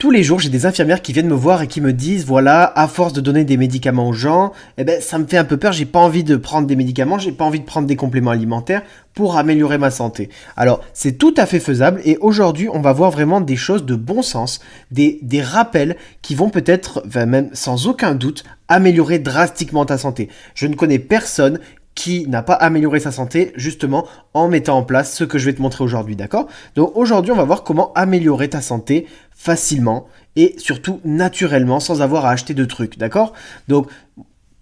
Tous les jours, j'ai des infirmières qui viennent me voir et qui me disent, voilà, à force de donner des médicaments aux gens, eh ben, ça me fait un peu peur, j'ai pas envie de prendre des médicaments, j'ai pas envie de prendre des compléments alimentaires pour améliorer ma santé. Alors, c'est tout à fait faisable et aujourd'hui, on va voir vraiment des choses de bon sens, des rappels qui vont peut-être, enfin, même sans aucun doute, améliorer drastiquement ta santé. Je ne connais personne qui n'a pas amélioré sa santé justement en mettant en place ce que je vais te montrer aujourd'hui, d'accord? Donc aujourd'hui, on va voir comment améliorer ta santé facilement et surtout naturellement sans avoir à acheter de trucs, d'accord? Donc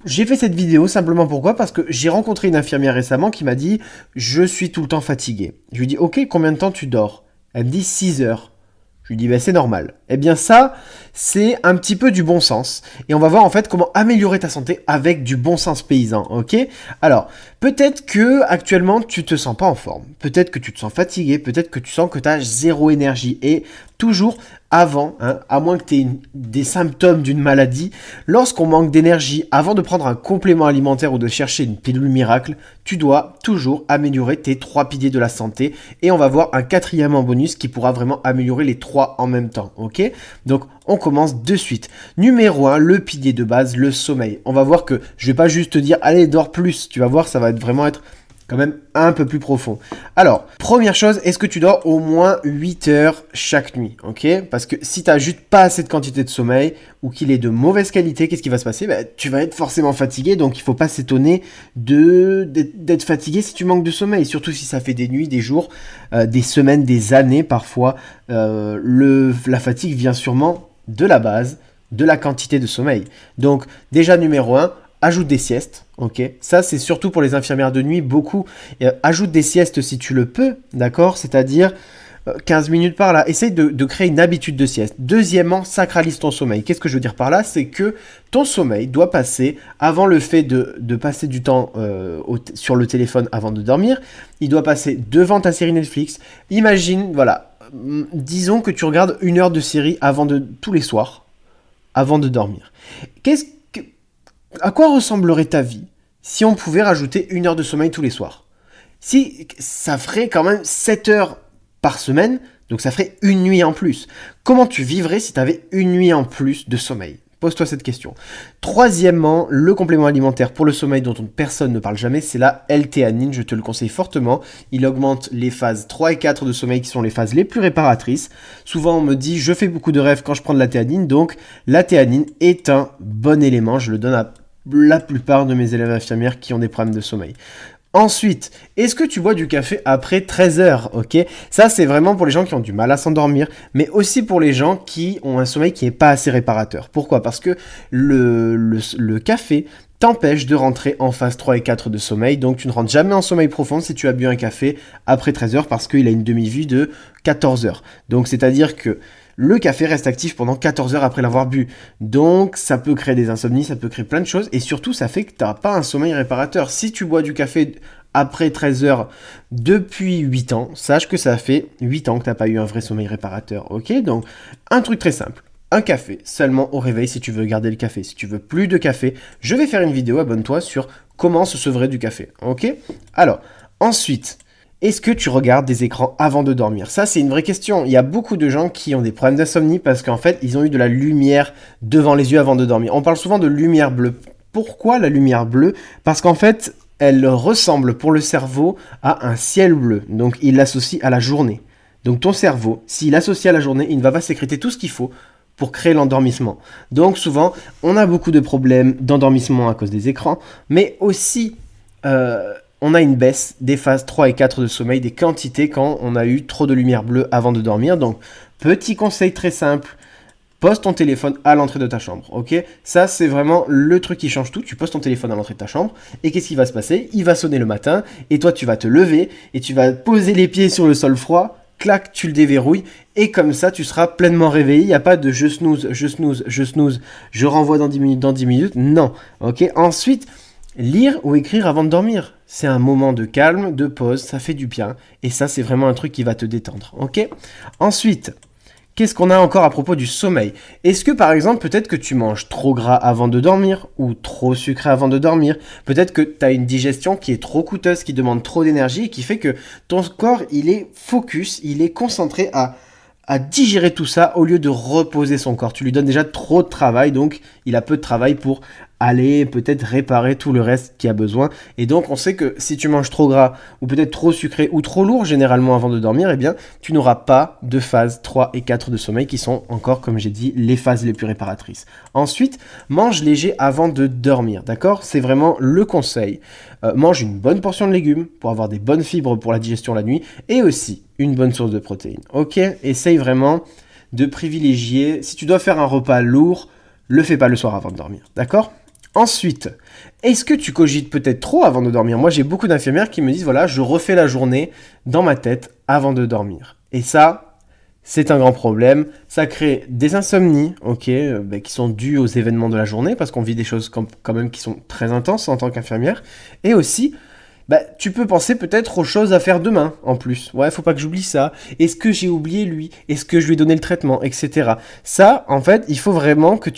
j'ai fait cette vidéo simplement pourquoi? Parce que j'ai rencontré une infirmière récemment qui m'a dit je suis tout le temps fatigué. Je lui dis ok, combien de temps tu dors? Elle me dit 6 heures. Je lui dis, ben c'est normal. Eh bien ça, c'est un petit peu du bon sens. Et on va voir en fait comment améliorer ta santé avec du bon sens paysan, ok? Alors, peut-être que actuellement tu te sens pas en forme. Peut-être que tu te sens fatigué. Peut-être que tu sens que tu as zéro énergie. Et toujours avant, hein, à moins que tu aies des symptômes d'une maladie, lorsqu'on manque d'énergie, avant de prendre un complément alimentaire ou de chercher une pilule miracle, tu dois toujours améliorer tes 3 piliers de la santé. Et on va voir un quatrième en bonus qui pourra vraiment améliorer les 3 en même temps, ok? Donc, on commence de suite. Numéro 1, le pilier de base, le sommeil. On va voir que je vais pas juste te dire, allez, dors plus. Tu vas voir, ça va vraiment être quand même un peu plus profond. Alors, première chose, est-ce que tu dors au moins 8 heures chaque nuit, ok? Parce que si tu n'as juste pas assez de quantité de sommeil ou qu'il est de mauvaise qualité, qu'est-ce qui va se passer? Ben, tu vas être forcément fatigué, donc il ne faut pas s'étonner d'être fatigué si tu manques de sommeil, surtout si ça fait des nuits, des jours, des semaines, des années parfois. La fatigue vient sûrement de la base, de la quantité de sommeil. Donc, déjà numéro 1, ajoute des siestes, ok? Ça, c'est surtout pour les infirmières de nuit, beaucoup. Ajoute des siestes si tu le peux, d'accord? C'est-à-dire 15 minutes par là. Essaye de créer une habitude de sieste. Deuxièmement, sacralise ton sommeil. Qu'est-ce que je veux dire par là? C'est que ton sommeil doit passer, avant le fait de passer du temps sur le téléphone avant de dormir, il doit passer devant ta série Netflix. Imagine, voilà, disons que tu regardes 1 heure de série tous les soirs, avant de dormir. À quoi ressemblerait ta vie si on pouvait rajouter 1 heure de sommeil tous les soirs? Si ça ferait quand même 7 heures par semaine, donc ça ferait une nuit en plus. Comment tu vivrais si tu avais une nuit en plus de sommeil? Pose-toi cette question. Troisièmement, le complément alimentaire pour le sommeil dont personne ne parle jamais, c'est la L-théanine, je te le conseille fortement. Il augmente les phases 3 et 4 de sommeil qui sont les phases les plus réparatrices. Souvent on me dit je fais beaucoup de rêves quand je prends de la théanine, donc la théanine est un bon élément, je le donne à la plupart de mes élèves infirmières qui ont des problèmes de sommeil. Ensuite, est-ce que tu bois du café après 13 heures, ok? Ça, c'est vraiment pour les gens qui ont du mal à s'endormir, mais aussi pour les gens qui ont un sommeil qui n'est pas assez réparateur. Pourquoi? Parce que le café t'empêche de rentrer en phase 3 et 4 de sommeil, donc tu ne rentres jamais en sommeil profond si tu as bu un café après 13 heures parce qu'il a une demi-vie de 14 heures. Donc, c'est-à-dire que le café reste actif pendant 14 heures après l'avoir bu. Donc, ça peut créer des insomnies, ça peut créer plein de choses. Et surtout, ça fait que tu n'as pas un sommeil réparateur. Si tu bois du café après 13 heures depuis 8 ans, sache que ça fait 8 ans que tu n'as pas eu un vrai sommeil réparateur. Ok? Donc, un truc très simple. Un café seulement au réveil si tu veux garder le café. Si tu veux plus de café, je vais faire une vidéo, abonne-toi, sur comment se sevrer du café. Ok? Alors, ensuite, est-ce que tu regardes des écrans avant de dormir? Ça, c'est une vraie question. Il y a beaucoup de gens qui ont des problèmes d'insomnie parce qu'en fait, ils ont eu de la lumière devant les yeux avant de dormir. On parle souvent de lumière bleue. Pourquoi la lumière bleue? Parce qu'en fait, elle ressemble pour le cerveau à un ciel bleu. Donc, il l'associe à la journée. Donc, ton cerveau, s'il associe à la journée, il ne va pas sécréter tout ce qu'il faut pour créer l'endormissement. Donc, souvent, on a beaucoup de problèmes d'endormissement à cause des écrans, mais aussi on a une baisse des phases 3 et 4 de sommeil, des quantités quand on a eu trop de lumière bleue avant de dormir. Donc, petit conseil très simple, pose ton téléphone à l'entrée de ta chambre, ok? Ça, c'est vraiment le truc qui change tout. Tu poses ton téléphone à l'entrée de ta chambre, et qu'est-ce qui va se passer? Il va sonner le matin, et toi, tu vas te lever, et tu vas poser les pieds sur le sol froid, clac, tu le déverrouilles, et comme ça, tu seras pleinement réveillé. Il n'y a pas de je snooze, je snooze, je snooze, je renvoie dans 10 minutes, dans 10 minutes. Non, ok? Ensuite, lire ou écrire avant de dormir. C'est un moment de calme, de pause, ça fait du bien. Et ça, c'est vraiment un truc qui va te détendre, ok? Ensuite, qu'est-ce qu'on a encore à propos du sommeil? Est-ce que par exemple, peut-être que tu manges trop gras avant de dormir ou trop sucré avant de dormir? Peut-être que tu as une digestion qui est trop coûteuse, qui demande trop d'énergie et qui fait que ton corps, il est focus, il est concentré à digérer tout ça au lieu de reposer son corps. Tu lui donnes déjà trop de travail, donc il a peu de travail pour aller peut-être réparer tout le reste qu'il a besoin. Et donc on sait que si tu manges trop gras ou peut-être trop sucré ou trop lourd généralement avant de dormir, eh bien tu n'auras pas de phase 3 et 4 de sommeil qui sont encore, comme j'ai dit, les phases les plus réparatrices. Ensuite, mange léger avant de dormir, d'accord? C'est vraiment le conseil. Mange une bonne portion de légumes pour avoir des bonnes fibres pour la digestion la nuit et aussi une bonne source de protéines. Ok? Essaye vraiment de privilégier, si tu dois faire un repas lourd, le fais pas le soir avant de dormir, d'accord? Ensuite, est-ce que tu cogites peut-être trop avant de dormir? Moi, j'ai beaucoup d'infirmières qui me disent, voilà, je refais la journée dans ma tête avant de dormir. Et ça, c'est un grand problème. Ça crée des insomnies, ok, qui sont dues aux événements de la journée, parce qu'on vit des choses quand même qui sont très intenses en tant qu'infirmière. Et aussi, tu peux penser peut-être aux choses à faire demain, en plus. Ouais, faut pas que j'oublie ça. Est-ce que j'ai oublié lui? Est-ce que je lui ai donné le traitement? Etc. Ça, en fait, il faut vraiment que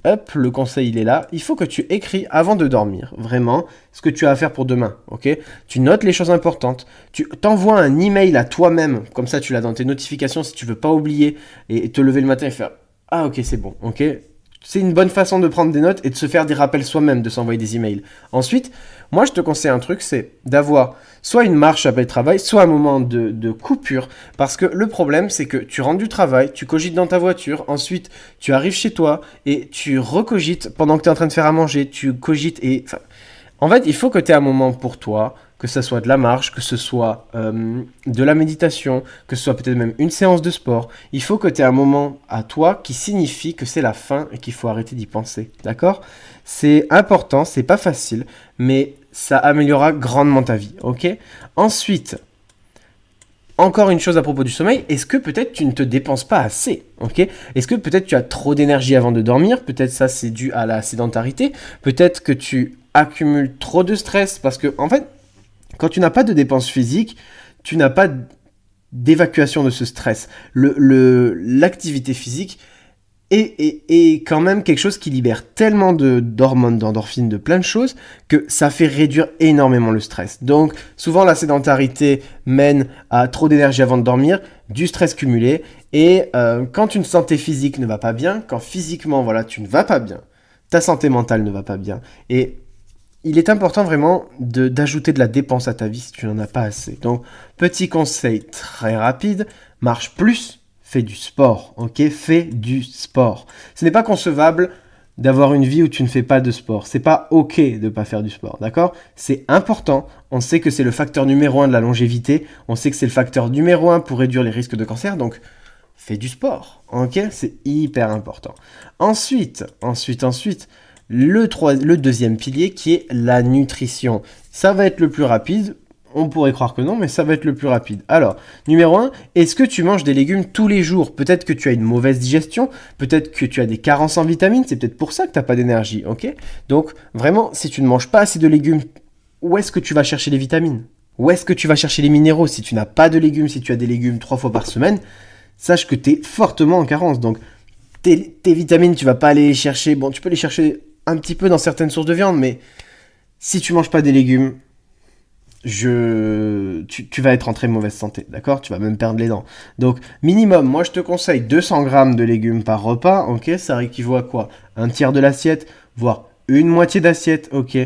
hop, le conseil, il est là. Il faut que tu écris avant de dormir, vraiment, ce que tu as à faire pour demain, ok? Tu notes les choses importantes. Tu t'envoies un email à toi-même, comme ça, tu l'as dans tes notifications si tu veux pas oublier et te lever le matin et faire ah, ok, c'est bon, ok? C'est une bonne façon de prendre des notes et de se faire des rappels soi-même, de s'envoyer des emails. Ensuite, moi, je te conseille un truc, c'est d'avoir soit une marche après le travail, soit un moment de coupure. Parce que le problème, c'est que tu rentres du travail, tu cogites dans ta voiture, ensuite, tu arrives chez toi et tu recogites pendant que tu es en train de faire à manger, tu cogites et... Enfin, en fait, il faut que tu aies un moment pour toi, que ce soit de la marche, que ce soit de la méditation, que ce soit peut-être même une séance de sport. Il faut que tu aies un moment à toi qui signifie que c'est la fin et qu'il faut arrêter d'y penser. D'accord? C'est important, c'est pas facile, mais ça améliorera grandement ta vie. Ok? Ensuite, encore une chose à propos du sommeil, est-ce que peut-être tu ne te dépenses pas assez, ok? Est-ce que peut-être tu as trop d'énergie avant de dormir? Peut-être ça c'est dû à la sédentarité. Peut-être que tu accumules trop de stress parce que en fait, quand tu n'as pas de dépenses physiques, tu n'as pas d'évacuation de ce stress. L'activité physique est quand même quelque chose qui libère tellement d'hormones, d'endorphines, de plein de choses, que ça fait réduire énormément le stress. Donc, souvent, la sédentarité mène à trop d'énergie avant de dormir, du stress cumulé, et quand une santé physique ne va pas bien, quand physiquement, voilà, tu ne vas pas bien, ta santé mentale ne va pas bien, et il est important vraiment d'ajouter de la dépense à ta vie si tu n'en as pas assez. Donc, petit conseil très rapide, marche plus, fais du sport, ok? Fais du sport. Ce n'est pas concevable d'avoir une vie où tu ne fais pas de sport. C'est pas ok de ne pas faire du sport, d'accord? C'est important. On sait que c'est le facteur numéro 1 de la longévité. On sait que c'est le facteur numéro 1 pour réduire les risques de cancer. Donc, fais du sport, ok? C'est hyper important. Ensuite, le deuxième pilier qui est la nutrition. Ça va être le plus rapide. On pourrait croire que non, mais ça va être le plus rapide. Alors, numéro 1, est-ce que tu manges des légumes tous les jours? Peut-être que tu as une mauvaise digestion, peut-être que tu as des carences en vitamines, c'est peut-être pour ça que tu n'as pas d'énergie, ok? Donc, vraiment, si tu ne manges pas assez de légumes, où est-ce que tu vas chercher les vitamines? Où est-ce que tu vas chercher les minéraux? Si tu n'as pas de légumes, si tu as des légumes 3 fois par semaine, sache que tu es fortement en carence. Donc, tes vitamines, tu vas pas aller les chercher. Bon, tu peux les chercher un petit peu dans certaines sources de viande, mais si tu manges pas des légumes, tu vas être en très mauvaise santé, d'accord? Tu vas même perdre les dents. Donc, minimum, moi je te conseille 200 grammes de légumes par repas, ok? Ça équivaut à quoi? Un tiers de l'assiette, voire une moitié d'assiette, ok?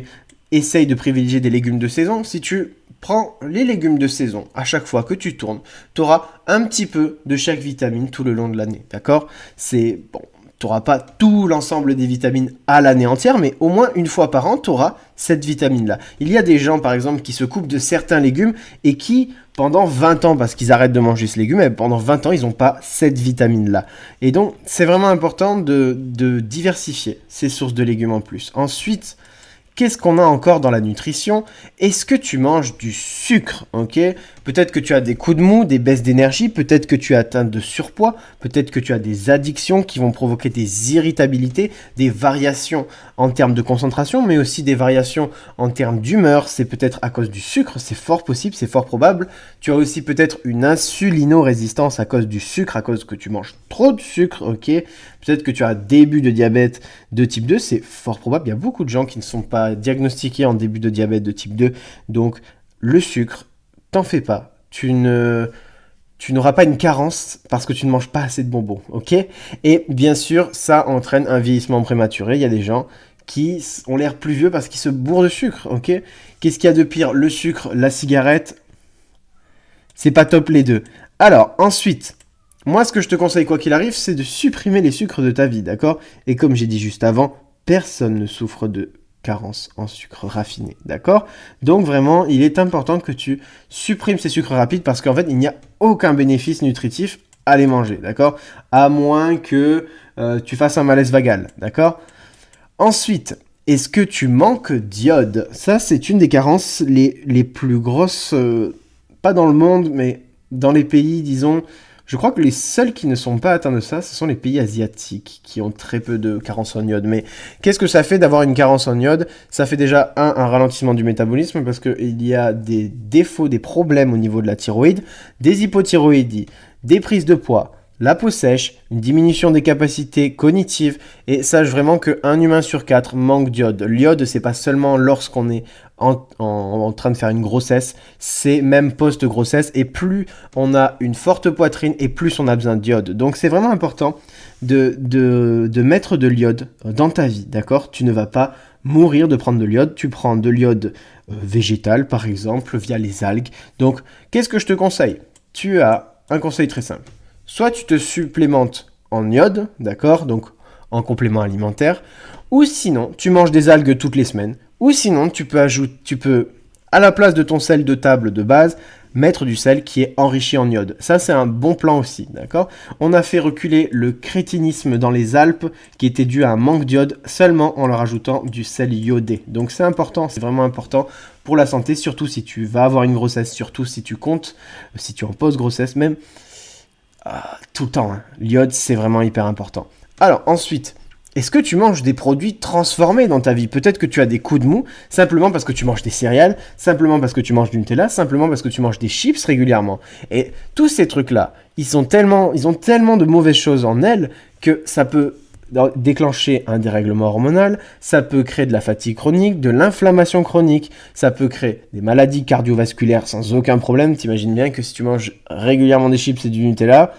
Essaye de privilégier des légumes de saison. Si tu prends les légumes de saison à chaque fois que tu tournes, tu auras un petit peu de chaque vitamine tout le long de l'année, d'accord? C'est bon. Tu n'auras pas tout l'ensemble des vitamines à l'année entière, mais au moins une fois par an, tu auras cette vitamine-là. Il y a des gens, par exemple, qui se coupent de certains légumes et qui, pendant 20 ans, parce qu'ils arrêtent de manger ce légume, et pendant 20 ans, ils n'ont pas cette vitamine-là. Et donc, c'est vraiment important de diversifier ces sources de légumes en plus. Ensuite, qu'est-ce qu'on a encore dans la nutrition? Est-ce que tu manges du sucre, ok? Peut-être que tu as des coups de mou, des baisses d'énergie, peut-être que tu es atteint de surpoids, peut-être que tu as des addictions qui vont provoquer des irritabilités, des variations en termes de concentration, mais aussi des variations en termes d'humeur. C'est peut-être à cause du sucre, c'est fort possible, c'est fort probable. Tu as aussi peut-être une insulino-résistance à cause du sucre, à cause que tu manges trop de sucre, ok? Peut-être que tu as un début de diabète de type 2, c'est fort probable. Il y a beaucoup de gens qui ne sont pas diagnostiqués en début de diabète de type 2. Donc, le sucre, t'en fais pas. tu n'auras pas une carence parce que tu ne manges pas assez de bonbons, ok? Et bien sûr, ça entraîne un vieillissement prématuré. Il y a des gens qui ont l'air plus vieux parce qu'ils se bourrent de sucre, ok? Qu'est-ce qu'il y a de pire? Le sucre, la cigarette, c'est pas top les deux. Alors, ensuite, moi ce que je te conseille quoi qu'il arrive, c'est de supprimer les sucres de ta vie, d'accord? Et comme j'ai dit juste avant, personne ne souffre de carence en sucre raffiné, d'accord? Donc vraiment, il est important que tu supprimes ces sucres rapides parce qu'en fait, il n'y a aucun bénéfice nutritif à les manger, d'accord? À moins que tu fasses un malaise vagal, d'accord? Ensuite, est-ce que tu manques d'iode? Ça, c'est une des carences les plus grosses, pas dans le monde, mais dans les pays, disons. Je crois que les seuls qui ne sont pas atteints de ça, ce sont les pays asiatiques, qui ont très peu de carence en iode. Mais qu'est-ce que ça fait d'avoir une carence en iode? Ça fait déjà, un ralentissement du métabolisme, parce qu'il y a des défauts, des problèmes au niveau de la thyroïde, des hypothyroïdies, des prises de poids, la peau sèche, une diminution des capacités cognitives, et sache vraiment qu'un humain sur 4 manque d'iode. L'iode, c'est pas seulement lorsqu'on est en train de faire une grossesse, c'est même post-grossesse, et plus on a une forte poitrine, et plus on a besoin d'iode. Donc c'est vraiment important de mettre de l'iode dans ta vie, d'accord? Tu ne vas pas mourir de prendre de l'iode, tu prends de l'iode végétal, par exemple, via les algues. Donc, qu'est-ce que je te conseille? Tu as un conseil très simple. Soit tu te supplémentes en iode, d'accord, donc en complément alimentaire, ou sinon tu manges des algues toutes les semaines, ou sinon tu peux à la place de ton sel de table de base, mettre du sel qui est enrichi en iode. Ça c'est un bon plan aussi, d'accord? On a fait reculer le crétinisme dans les Alpes qui était dû à un manque d'iode seulement en leur ajoutant du sel iodé. Donc c'est important, c'est vraiment important pour la santé, surtout si tu vas avoir une grossesse, surtout si tu comptes, si tu es en post-grossesse même. Tout le temps, hein. L'iode, c'est vraiment hyper important. Alors, ensuite, est-ce que tu manges des produits transformés dans ta vie? Peut-être que tu as des coups de mou, simplement parce que tu manges des céréales, simplement parce que tu manges du Nutella, simplement parce que tu manges des chips régulièrement. Et tous ces trucs-là, ils ont tellement de mauvaises choses en elles que ça peut déclencher un dérèglement hormonal, ça peut créer de la fatigue chronique, de l'inflammation chronique, ça peut créer des maladies cardiovasculaires sans aucun problème. T'imagines bien que si tu manges régulièrement des chips et du Nutella,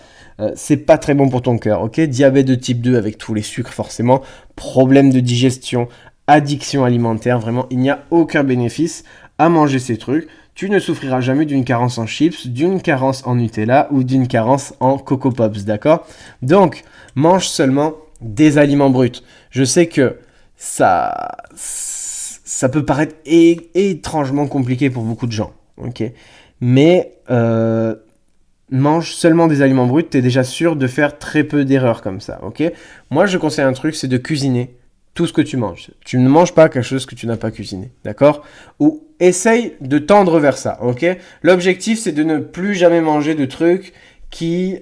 c'est pas très bon pour ton cœur, ok? Diabète de type 2 avec tous les sucres forcément, problème de digestion, addiction alimentaire, vraiment il n'y a aucun bénéfice à manger ces trucs. Tu ne souffriras jamais d'une carence en chips, d'une carence en Nutella ou d'une carence en Coco Pops, d'accord? Donc, mange seulement des aliments bruts. Je sais que ça peut paraître étrangement compliqué pour beaucoup de gens, ok? Mais mange seulement des aliments bruts, tu es déjà sûr de faire très peu d'erreurs comme ça, ok? Moi, je conseille un truc, c'est de cuisiner tout ce que tu manges. Tu ne manges pas quelque chose que tu n'as pas cuisiné, d'accord? Ou essaye de tendre vers ça, ok? L'objectif, c'est de ne plus jamais manger de trucs qui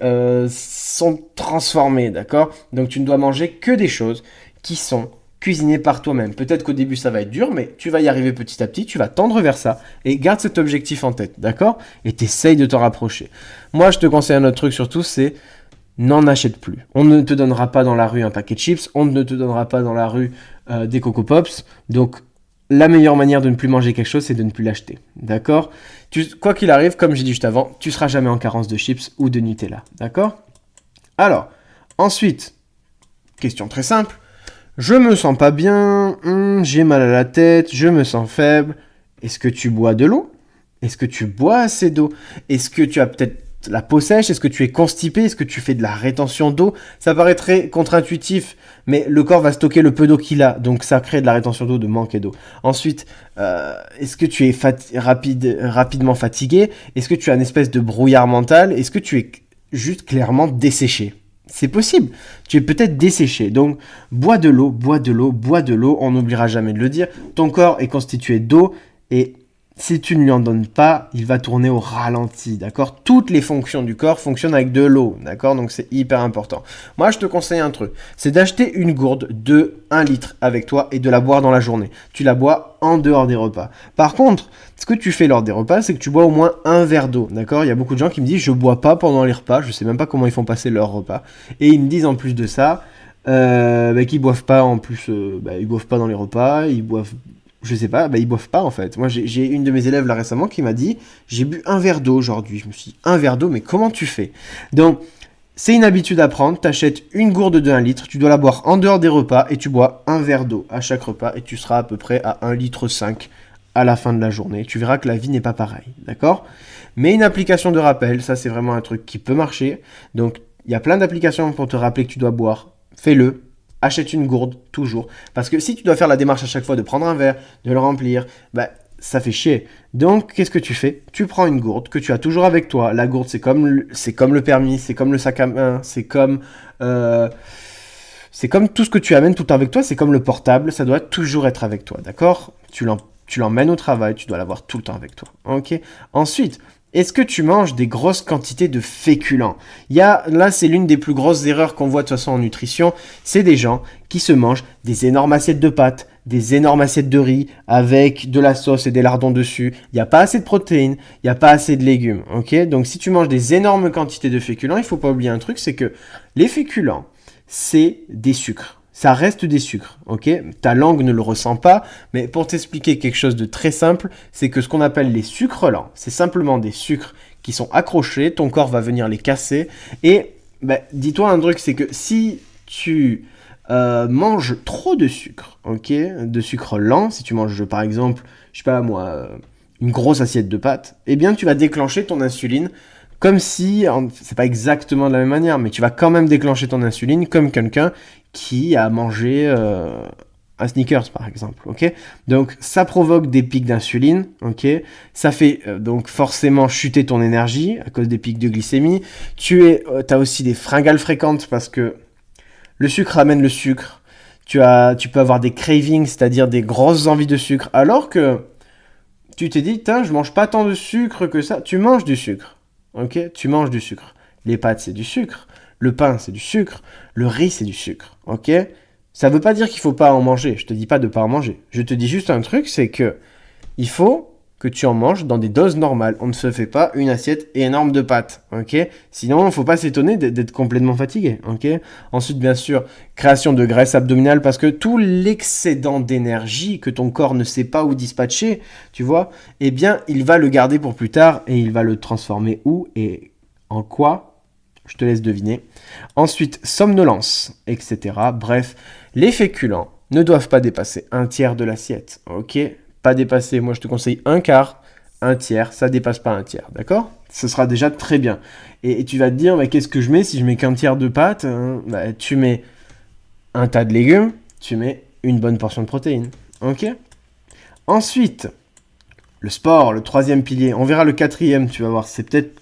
sont transformés, d'accord? Donc tu ne dois manger que des choses qui sont cuisinées par toi-même. Peut-être qu'au début ça va être dur, mais tu vas y arriver petit à petit, tu vas tendre vers ça et garde cet objectif en tête, d'accord? Et t'essayes de t'en rapprocher. Moi je te conseille un autre truc surtout, c'est n'en achète plus. On ne te donnera pas dans la rue un paquet de chips, on ne te donnera pas dans la rue des Coco Pops, donc la meilleure manière de ne plus manger quelque chose, c'est de ne plus l'acheter. D'accord? Quoi qu'il arrive, comme j'ai dit juste avant, tu seras jamais en carence de chips ou de Nutella. D'accord? Alors, ensuite, question très simple. Je me sens pas bien, j'ai mal à la tête, je me sens faible. Est-ce que tu bois de l'eau? Est-ce que tu bois assez d'eau? Est-ce que tu as peut-être la peau sèche? Est-ce que tu es constipé? Est-ce que tu fais de la rétention d'eau? Ça paraît très contre-intuitif, mais le corps va stocker le peu d'eau qu'il a, donc ça crée de la rétention d'eau, de manque d'eau. Ensuite, est-ce que tu es rapidement fatigué? Est-ce que tu as une espèce de brouillard mental? Est-ce que tu es juste clairement desséché? C'est possible, tu es peut-être desséché, donc bois de l'eau, bois de l'eau, bois de l'eau, on n'oubliera jamais de le dire. Ton corps est constitué d'eau et si tu ne lui en donnes pas, il va tourner au ralenti, d'accord? Toutes les fonctions du corps fonctionnent avec de l'eau, d'accord? Donc c'est hyper important. Moi, je te conseille un truc, c'est d'acheter une gourde de 1 litre avec toi et de la boire dans la journée. Tu la bois en dehors des repas. Par contre, ce que tu fais lors des repas, c'est que tu bois au moins un verre d'eau, d'accord? Il y a beaucoup de gens qui me disent, je bois pas pendant les repas, je sais même pas comment ils font passer leur repas. Et ils me disent en plus de ça, qu'ils boivent pas en plus, ils boivent pas dans les repas, ils boivent Je sais pas, bah ils boivent pas en fait. Moi j'ai une de mes élèves là récemment qui m'a dit, j'ai bu un verre d'eau aujourd'hui. Je me suis dit, un verre d'eau, mais comment tu fais? Donc c'est une habitude à prendre, t'achètes une gourde de 1 litre, tu dois la boire en dehors des repas et tu bois un verre d'eau à chaque repas et tu seras à peu près à 1,5 litre à la fin de la journée. Tu verras que la vie n'est pas pareille, d'accord? Mais une application de rappel, ça c'est vraiment un truc qui peut marcher. Donc il y a plein d'applications pour te rappeler que tu dois boire. Fais-le. Achète une gourde, toujours. Parce que si tu dois faire la démarche à chaque fois de prendre un verre, de le remplir, bah, ça fait chier. Donc, qu'est-ce que tu fais? Tu prends une gourde que tu as toujours avec toi. La gourde, c'est comme le permis, c'est comme le sac à main, c'est comme tout ce que tu amènes tout le temps avec toi, c'est comme le portable, ça doit toujours être avec toi, d'accord? Tu l'emmènes au travail, tu dois l'avoir tout le temps avec toi, ok? Ensuite, est-ce que tu manges des grosses quantités de féculents? Là, c'est l'une des plus grosses erreurs qu'on voit de toute façon en nutrition, c'est des gens qui se mangent des énormes assiettes de pâtes, des énormes assiettes de riz avec de la sauce et des lardons dessus. Il n'y a pas assez de protéines, il n'y a pas assez de légumes, ok? Donc si tu manges des énormes quantités de féculents, il ne faut pas oublier un truc, c'est que les féculents, c'est des sucres. Ça reste des sucres, ok? Ta langue ne le ressent pas, mais pour t'expliquer quelque chose de très simple, c'est que ce qu'on appelle les sucres lents, c'est simplement des sucres qui sont accrochés, ton corps va venir les casser, et bah, dis-toi un truc, c'est que si tu manges trop de sucre, ok? De sucre lent, si tu manges par exemple, je sais pas moi, une grosse assiette de pâtes, eh bien tu vas déclencher ton insuline comme si, c'est pas exactement de la même manière, mais tu vas quand même déclencher ton insuline comme quelqu'un qui a mangé un Snickers par exemple, ok? Donc ça provoque des pics d'insuline, ok? Ça fait donc forcément chuter ton énergie à cause des pics de glycémie. T'as aussi des fringales fréquentes parce que le sucre amène le sucre. Tu peux avoir des cravings, c'est-à-dire des grosses envies de sucre, alors que tu t'es dit, je mange pas tant de sucre que ça. Tu manges du sucre, ok? Tu manges du sucre. Les pâtes, c'est du sucre. Le pain, c'est du sucre. Le riz, c'est du sucre, ok? Ça veut pas dire qu'il faut pas en manger. Je te dis pas de pas en manger. Je te dis juste un truc, c'est que il faut que tu en manges dans des doses normales. On ne se fait pas une assiette énorme de pâtes, ok? Sinon, il ne faut pas s'étonner d'être complètement fatigué, ok? Ensuite, bien sûr, création de graisse abdominale, parce que tout l'excédent d'énergie que ton corps ne sait pas où dispatcher, tu vois, eh bien, il va le garder pour plus tard et il va le transformer où et en quoi? Je te laisse deviner. Ensuite, somnolence, etc. Bref, les féculents ne doivent pas dépasser un tiers de l'assiette, ok? Pas dépasser, moi je te conseille un quart, un tiers, ça dépasse pas un tiers, d'accord? Ce sera déjà très bien. Et tu vas te dire, mais qu'est-ce que je mets si je mets qu'un tiers de pâtes? Bah, tu mets un tas de légumes, tu mets une bonne portion de protéines, ok? Ensuite, le sport, le troisième pilier, on verra le quatrième, tu vas voir, c'est peut-être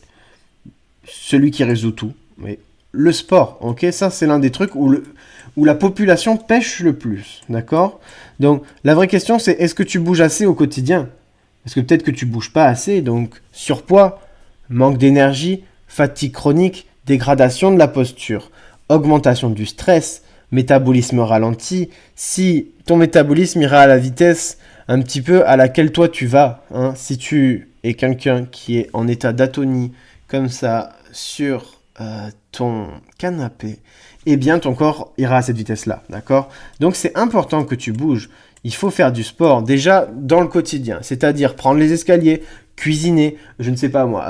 celui qui résout tout, mais le sport, ok? Ça c'est l'un des trucs où la population pêche le plus, d'accord? Donc, la vraie question, c'est est-ce que tu bouges assez au quotidien? Parce que peut-être que tu bouges pas assez, donc surpoids, manque d'énergie, fatigue chronique, dégradation de la posture, augmentation du stress, métabolisme ralenti. Si ton métabolisme ira à la vitesse un petit peu à laquelle toi tu vas, hein, si tu es quelqu'un qui est en état d'atonie, comme ça, sur ton canapé, eh bien ton corps ira à cette vitesse-là, d'accord? Donc c'est important que tu bouges. Il faut faire du sport déjà dans le quotidien, c'est-à-dire prendre les escaliers, cuisiner, je ne sais pas moi,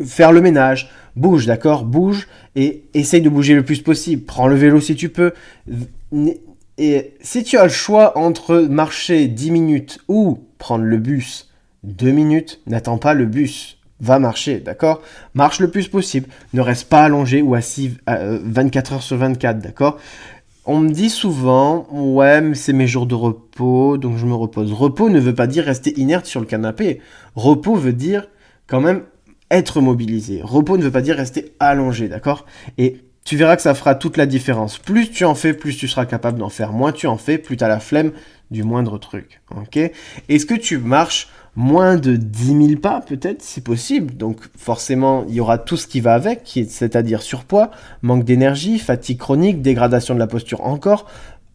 faire le ménage, bouge, d'accord? Bouge et essaye de bouger le plus possible. Prends le vélo si tu peux. Et si tu as le choix entre marcher 10 minutes ou prendre le bus 2 minutes, n'attends pas le bus. Va marcher, d'accord? Marche le plus possible. Ne reste pas allongé ou assis 24 heures sur 24, d'accord? On me dit souvent, ouais, mais c'est mes jours de repos, donc je me repose. Repos ne veut pas dire rester inerte sur le canapé. Repos veut dire quand même être mobilisé. Repos ne veut pas dire rester allongé, d'accord? Et tu verras que ça fera toute la différence. Plus tu en fais, plus tu seras capable d'en faire. Moins tu en fais, plus tu as la flemme du moindre truc, ok? Est-ce que tu marches moins de 10 000 pas, peut-être, c'est possible. Donc forcément, il y aura tout ce qui va avec, c'est-à-dire surpoids, manque d'énergie, fatigue chronique, dégradation de la posture encore,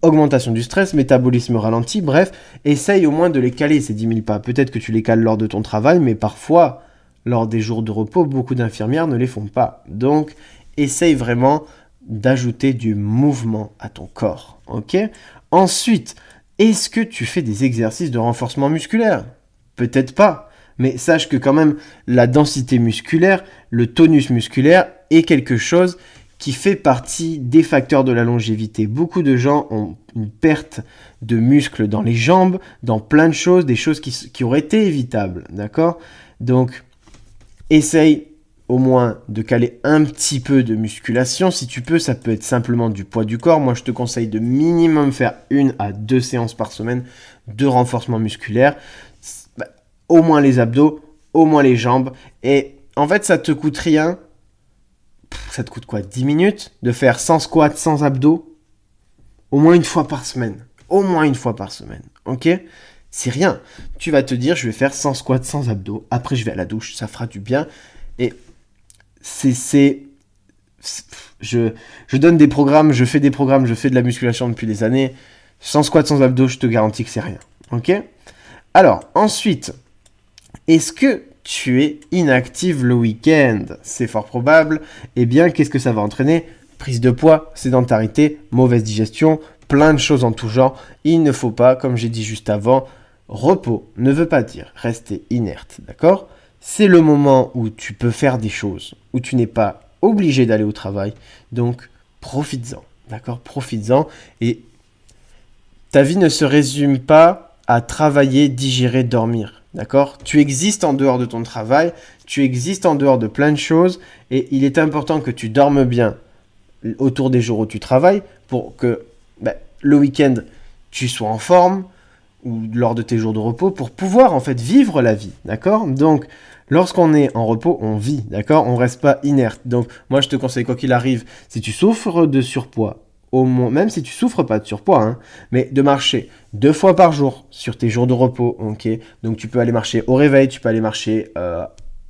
augmentation du stress, métabolisme ralenti, bref, essaye au moins de les caler, ces 10 000 pas. Peut-être que tu les cales lors de ton travail, mais parfois, lors des jours de repos, beaucoup d'infirmières ne les font pas. Donc, essaye vraiment d'ajouter du mouvement à ton corps, ok? Ensuite, Est-ce que tu fais des exercices de renforcement musculaire? Peut-être pas, mais sache que quand même la densité musculaire, le tonus musculaire est quelque chose qui fait partie des facteurs de la longévité. Beaucoup de gens ont une perte de muscles dans les jambes, dans plein de choses, des choses qui auraient été évitables, d'accord? Donc, essaye au moins de caler un petit peu de musculation. Si tu peux, ça peut être simplement du poids du corps. Moi, je te conseille de minimum faire 1 à 2 séances par semaine de renforcement musculaire. Au moins les abdos, au moins les jambes. Et en fait, ça te coûte rien. Ça te coûte quoi, 10 minutes de faire 100 squats, 100 abdos? Au moins une fois par semaine. Au moins une fois par semaine. Ok? C'est rien. Tu vas te dire, je vais faire 100 squats, 100 abdos. Après, je vais à la douche. Ça fera du bien. Et je donne des programmes, je fais des programmes, je fais de la musculation depuis des années. Sans squat, sans abdos, je te garantis que c'est rien. Ok? Alors, ensuite, est-ce que tu es inactive le week-end? C'est fort probable. Eh bien, qu'est-ce que ça va entraîner? Prise de poids, sédentarité, mauvaise digestion, plein de choses en tout genre. Il ne faut pas, comme j'ai dit juste avant, repos ne veut pas dire rester inerte, d'accord? C'est le moment où tu peux faire des choses, où tu n'es pas obligé d'aller au travail. Donc, profites-en, d'accord? Profites-en. Et ta vie ne se résume pas à travailler, digérer, dormir, d'accord? Tu existes en dehors de ton travail, tu existes en dehors de plein de choses, et il est important que tu dormes bien autour des jours où tu travailles pour que le week-end, tu sois en forme, ou lors de tes jours de repos, pour pouvoir en fait vivre la vie, d'accord? Donc, lorsqu'on est en repos, on vit, d'accord? On ne reste pas inerte. Donc, moi, je te conseille, quoi qu'il arrive, si tu souffres de surpoids, au moins, même si tu souffres pas de surpoids, hein, mais de marcher 2 fois par jour sur tes jours de repos, ok? Donc, tu peux aller marcher au réveil, tu peux aller marcher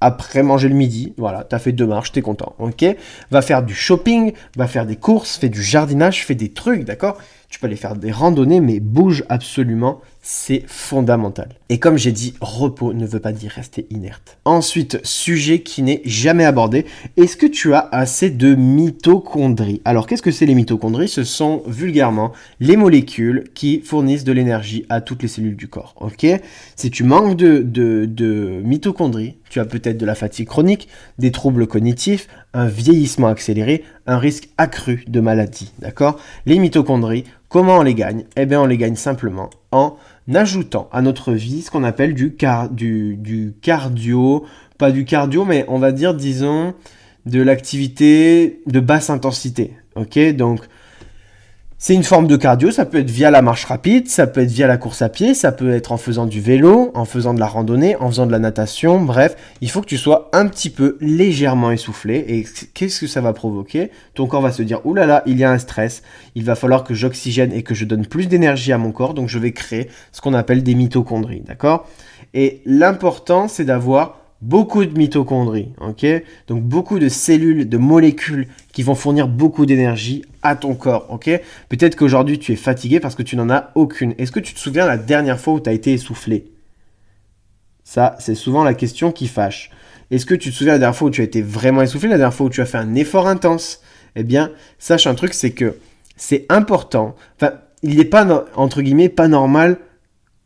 après manger le midi, voilà, tu as fait 2 marches, tu es content, ok? Va faire du shopping, va faire des courses, fais du jardinage, fais des trucs, d'accord? Tu peux aller faire des randonnées, mais bouge absolument, c'est fondamental. Et comme j'ai dit, repos ne veut pas dire rester inerte. Ensuite, sujet qui n'est jamais abordé, est-ce que tu as assez de mitochondries? Alors, qu'est-ce que c'est les mitochondries? Ce sont vulgairement les molécules qui fournissent de l'énergie à toutes les cellules du corps, ok? Si tu manques de mitochondries, tu as peut-être de la fatigue chronique, des troubles cognitifs, un vieillissement accéléré, un risque accru de maladie, d'accord? Les mitochondries, comment on les gagne? Eh bien, on les gagne simplement en ajoutant à notre vie ce qu'on appelle du cardio, pas du cardio, mais on va dire, disons, de l'activité de basse intensité, ok? Donc, c'est une forme de cardio, ça peut être via la marche rapide, ça peut être via la course à pied, ça peut être en faisant du vélo, en faisant de la randonnée, en faisant de la natation, bref, il faut que tu sois un petit peu légèrement essoufflé. Et qu'est-ce que ça va provoquer? Ton corps va se dire, oulala, là là, il y a un stress, il va falloir que j'oxygène et que je donne plus d'énergie à mon corps, donc je vais créer ce qu'on appelle des mitochondries, d'accord? Et l'important, c'est d'avoir beaucoup de mitochondries, ok? Donc beaucoup de cellules, de molécules qui vont fournir beaucoup d'énergie à ton corps, ok? Peut-être qu'aujourd'hui tu es fatigué parce que tu n'en as aucune. Est-ce que tu te souviens la dernière fois où tu as été essoufflé? Ça, c'est souvent la question qui fâche. Est-ce que tu te souviens la dernière fois où tu as été vraiment essoufflé, la dernière fois où tu as fait un effort intense? Eh bien, sache un truc, c'est que c'est important. Enfin, il n'est pas, entre guillemets, pas normal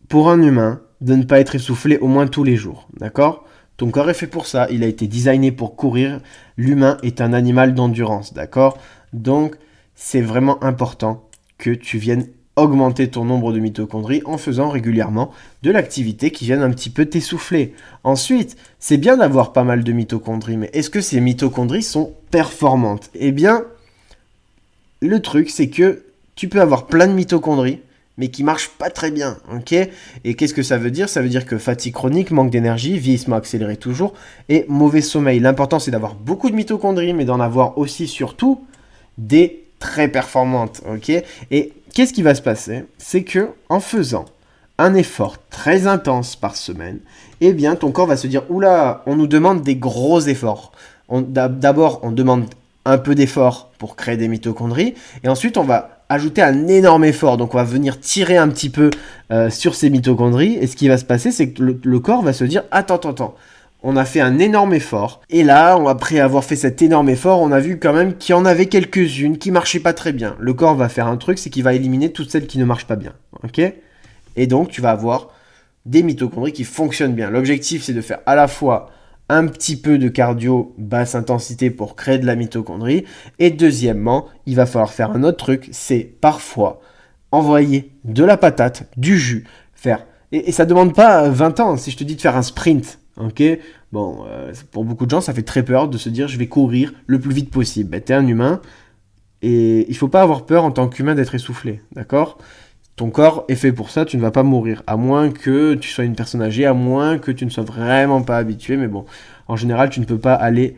pour un humain de ne pas être essoufflé au moins tous les jours, d'accord? Ton corps est fait pour ça, il a été designé pour courir. L'humain est un animal d'endurance, d'accord? Donc, c'est vraiment important que tu viennes augmenter ton nombre de mitochondries en faisant régulièrement de l'activité qui vienne un petit peu t'essouffler. Ensuite, c'est bien d'avoir pas mal de mitochondries, mais est-ce que ces mitochondries sont performantes? Eh bien, le truc, c'est que tu peux avoir plein de mitochondries, mais qui marchent pas très bien, ok? Et qu'est-ce que ça veut dire? Ça veut dire que fatigue chronique, manque d'énergie, vieillissement accéléré toujours, et mauvais sommeil. L'important, c'est d'avoir beaucoup de mitochondries, mais d'en avoir aussi, surtout, des très performantes, ok? Et qu'est-ce qui va se passer? C'est que en faisant un effort très intense par semaine, eh bien, ton corps va se dire, oula, on nous demande des gros efforts. D'abord, on demande un peu d'effort pour créer des mitochondries, et ensuite, on va ajouter un énorme effort. Donc, on va venir tirer un petit peu sur ces mitochondries. Et ce qui va se passer, c'est que le corps va se dire, attends. On a fait un énorme effort. Et là, après avoir fait cet énorme effort, on a vu quand même qu'il y en avait quelques-unes qui marchaient pas très bien. Le corps va faire un truc, c'est qu'il va éliminer toutes celles qui ne marchent pas bien. Ok ? Et donc, tu vas avoir des mitochondries qui fonctionnent bien. L'objectif, c'est de faire à la fois un petit peu de cardio basse intensité pour créer de la mitochondrie. Et deuxièmement, il va falloir faire un autre truc, c'est parfois envoyer de la patate, du jus, faire. Et ça ne demande pas 20 ans. Si je te dis de faire un sprint, ok, bon, pour beaucoup de gens, ça fait très peur de se dire je vais courir le plus vite possible. Ben, t'es un humain et il ne faut pas avoir peur en tant qu'humain d'être essoufflé, d'accord? Ton corps est fait pour ça, tu ne vas pas mourir, à moins que tu sois une personne âgée, à moins que tu ne sois vraiment pas habitué, mais bon, en général, tu ne peux pas aller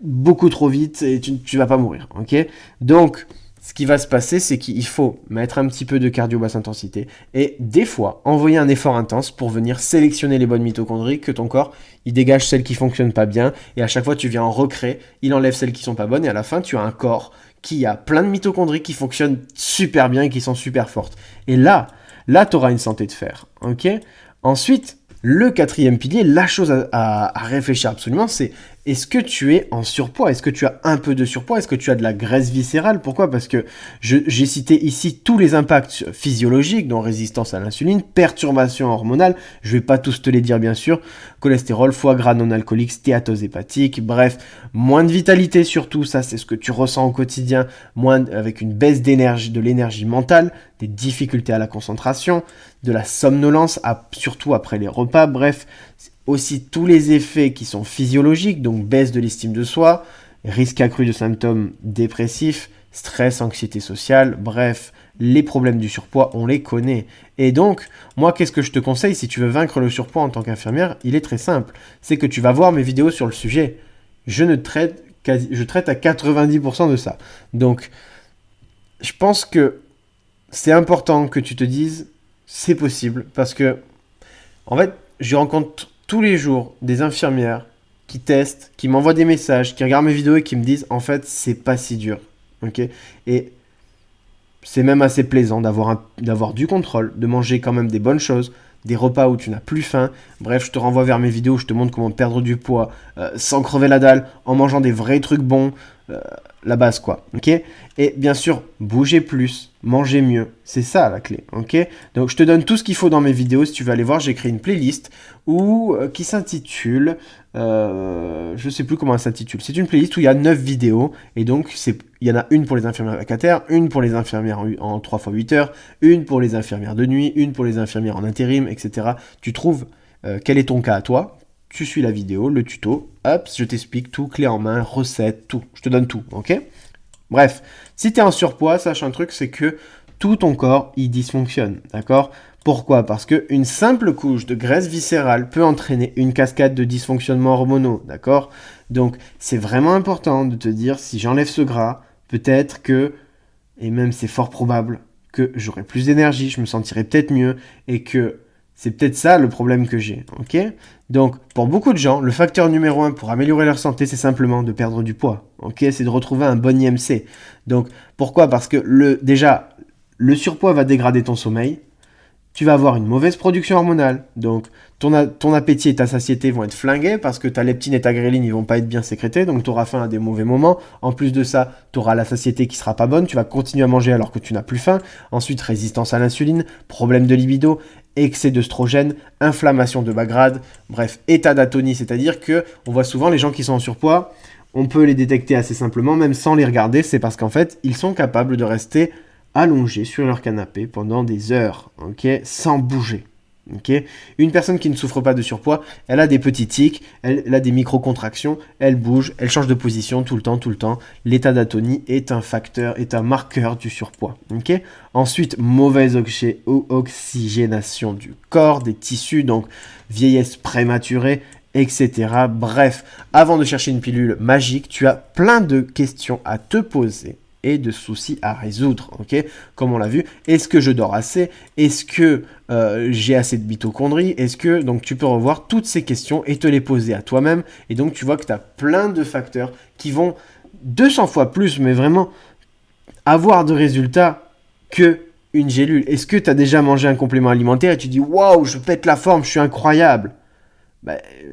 beaucoup trop vite et tu ne vas pas mourir, ok? Donc, ce qui va se passer, c'est qu'il faut mettre un petit peu de cardio basse intensité et des fois envoyer un effort intense pour venir sélectionner les bonnes mitochondries que ton corps, il dégage celles qui fonctionnent pas bien et à chaque fois tu viens en recrée, il enlève celles qui sont pas bonnes et à la fin tu as un corps qui a plein de mitochondries qui fonctionnent super bien et qui sont super fortes. Et là tu auras une santé de fer, ok? Ensuite, le quatrième pilier, la chose à réfléchir absolument, c'est est-ce que tu es en surpoids? Est-ce que tu as un peu de surpoids? Est-ce que tu as de la graisse viscérale? Pourquoi? Parce que j'ai cité ici tous les impacts physiologiques, dont résistance à l'insuline, perturbation hormonale, je vais pas tous te les dire bien sûr, cholestérol, foie gras non alcoolique, stéatose hépatique, bref, moins de vitalité surtout, ça c'est ce que tu ressens au quotidien, avec une baisse d'énergie, de l'énergie mentale, des difficultés à la concentration, de la somnolence, surtout après les repas, bref, aussi tous les effets qui sont physiologiques, donc baisse de l'estime de soi, risque accru de symptômes dépressifs, stress, anxiété sociale, bref, les problèmes du surpoids, on les connaît. Et donc, moi, qu'est-ce que je te conseille si tu veux vaincre le surpoids en tant qu'infirmière? Il est très simple, c'est que tu vas voir mes vidéos sur le sujet. Je traite à 90% de ça. Donc, je pense que c'est important que tu te dises, c'est possible, parce que, en fait, je rencontre tous les jours des infirmières qui testent, qui m'envoient des messages, qui regardent mes vidéos et qui me disent en fait c'est pas si dur, ok? Et c'est même assez plaisant d'avoir du contrôle, de manger quand même des bonnes choses, des repas où tu n'as plus faim. Bref, je te renvoie vers mes vidéos où je te montre comment perdre du poids sans crever la dalle, en mangeant des vrais trucs bons, la base quoi, ok? Et bien sûr, bouger plus, manger mieux, c'est ça la clé, ok? Donc je te donne tout ce qu'il faut dans mes vidéos, si tu veux aller voir, j'ai créé une playlist qui s'intitule, je sais plus comment elle s'intitule, c'est une playlist où il y a 9 vidéos, et donc il y en a une pour les infirmières vacataires, une pour les infirmières en 3x8 heures, une pour les infirmières de nuit, une pour les infirmières en intérim, etc. Tu trouves quel est ton cas à toi, tu suis la vidéo, le tuto, hop, je t'explique tout, clé en main, recette, tout, je te donne tout, ok? Bref, si tu es en surpoids, sache un truc, c'est que tout ton corps, il dysfonctionne, d'accord? Pourquoi? Parce qu'une simple couche de graisse viscérale peut entraîner une cascade de dysfonctionnements hormonaux, d'accord? Donc, c'est vraiment important de te dire, si j'enlève ce gras, peut-être que, et même c'est fort probable, que j'aurai plus d'énergie, je me sentirai peut-être mieux, et que c'est peut-être ça le problème que j'ai, ok? Donc, pour beaucoup de gens, le facteur numéro 1 pour améliorer leur santé, c'est simplement de perdre du poids, ok? C'est de retrouver un bon IMC. Donc, pourquoi? Parce que déjà, le surpoids va dégrader ton sommeil, tu vas avoir une mauvaise production hormonale, donc ton appétit et ta satiété vont être flingués parce que ta leptine et ta gréline, ils vont pas être bien sécrétés, donc tu auras faim à des mauvais moments. En plus de ça, tu auras la satiété qui sera pas bonne, tu vas continuer à manger alors que tu n'as plus faim. Ensuite, résistance à l'insuline, problème de libido, excès d'œstrogène, inflammation de bas grade, bref, état d'atonie, c'est-à-dire que on voit souvent les gens qui sont en surpoids, on peut les détecter assez simplement, même sans les regarder, c'est parce qu'en fait, ils sont capables de rester allongés sur leur canapé pendant des heures, ok, sans bouger. Okay. Une personne qui ne souffre pas de surpoids, elle a des petits tics, elle a des micro-contractions, elle bouge, elle change de position tout le temps. L'état d'atonie est un marqueur du surpoids. Okay. Ensuite, mauvaise oxygénation du corps, des tissus, donc vieillesse prématurée, etc. Bref, avant de chercher une pilule magique, tu as plein de questions à te poser et de soucis à résoudre, ok? Comme on l'a vu, est-ce que je dors assez? Est-ce que j'ai assez de mitochondries? Donc tu peux revoir toutes ces questions et te les poser à toi-même, et donc tu vois que tu as plein de facteurs qui vont 200 fois plus, mais vraiment avoir de résultats que une gélule. Est-ce que tu as déjà mangé un complément alimentaire et tu dis waouh, je pète la forme, je suis incroyable?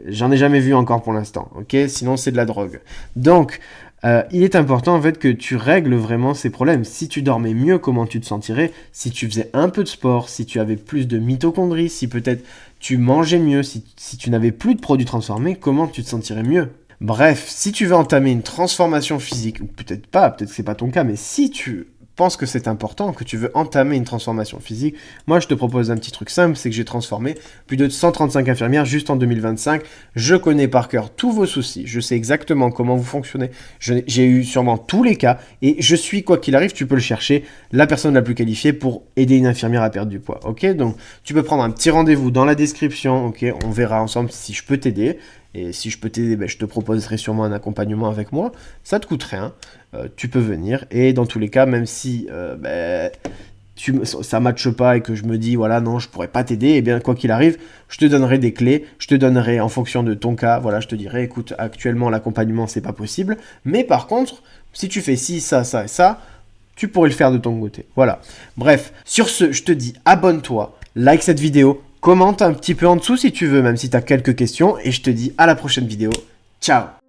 J'en ai jamais vu encore pour l'instant, ok? Sinon c'est de la drogue. Donc Il est important en fait que tu règles vraiment ces problèmes. Si tu dormais mieux, comment tu te sentirais? Si tu faisais un peu de sport, si tu avais plus de mitochondries, si peut-être tu mangeais mieux, si tu n'avais plus de produits transformés, comment tu te sentirais mieux? Bref, si tu veux entamer une transformation physique, ou peut-être pas, peut-être que c'est pas ton cas, mais si tu penses que c'est important, que tu veux entamer une transformation physique, moi je te propose un petit truc simple, c'est que j'ai transformé plus de 135 infirmières juste en 2025. Je connais par cœur tous vos soucis, je sais exactement comment vous fonctionnez, j'ai eu sûrement tous les cas, et je suis, quoi qu'il arrive, tu peux le chercher, la personne la plus qualifiée pour aider une infirmière à perdre du poids, ok? Donc tu peux prendre un petit rendez-vous dans la description, ok? On verra ensemble si je peux t'aider. Et si je peux t'aider, ben, je te proposerai sûrement un accompagnement avec moi. Ça te coûte rien. Tu peux venir. Et dans tous les cas, même si ben, ça ne matche pas et que je me dis, voilà, non, je pourrais pas t'aider, et bien, quoi qu'il arrive, je te donnerai des clés. Je te donnerai, en fonction de ton cas, voilà, je te dirai, écoute, actuellement, l'accompagnement, c'est pas possible. Mais par contre, si tu fais ci, ça, ça et ça, tu pourrais le faire de ton côté. Voilà. Bref, sur ce, je te dis, abonne-toi, like cette vidéo, commente un petit peu en dessous si tu veux, même si tu as quelques questions, et je te dis à la prochaine vidéo. Ciao!